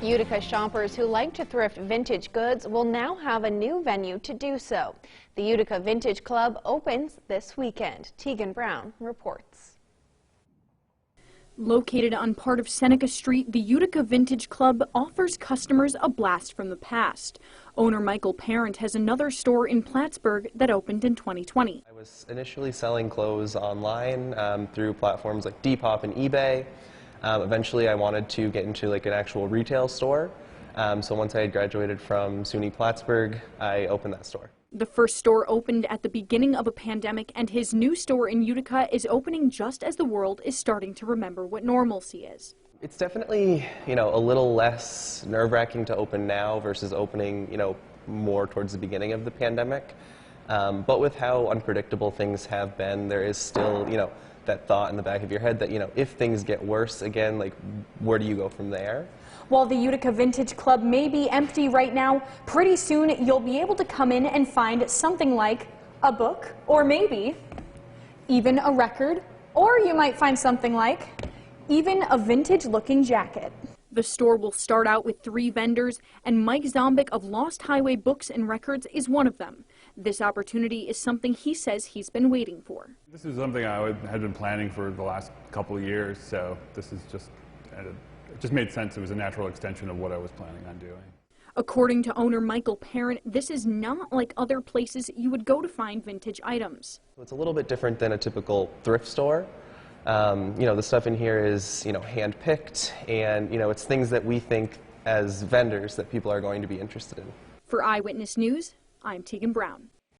Utica shoppers who like to thrift vintage goods will now have a new venue to do so. The Utica Vintage Club opens this weekend. Teagan reports. Located on part of Seneca Street, the Utica Vintage Club offers customers a blast from the past. Owner Michael Parent has another store in Plattsburgh that opened in 2020. I was initially selling clothes online through platforms like Depop and eBay. Eventually I wanted to get into an actual retail store. So once I had graduated from SUNY Plattsburgh, I opened that store. The first store opened at the beginning of a pandemic, and his new store in Utica is opening just as the world is starting to remember what normalcy is. It's definitely, a little less nerve-wracking to open now versus opening, more towards the beginning of the pandemic. But with how unpredictable things have been, there is still, that thought in the back of your head that, if things get worse again, where do you go from there? While the Utica Vintage Club may be empty right now, pretty soon you'll be able to come in and find something like a book, or maybe even a record, or you might find something like even a vintage-looking jacket. The store will start out with 3 vendors, and Mike Zombick of Lost Highway Books and Records is one of them. This opportunity is something he says he's been waiting for. This is something I had been planning for the last couple of years, so this is just, it just made sense. It was a natural extension of what I was planning on doing. According to owner Michael Parent, this is not like other places you would go to find vintage items. It's a little bit different than a typical thrift store. The stuff in here is, hand-picked, and, it's things that we think as vendors that people are going to be interested in. For Eyewitness News, I'm Teagan Brown.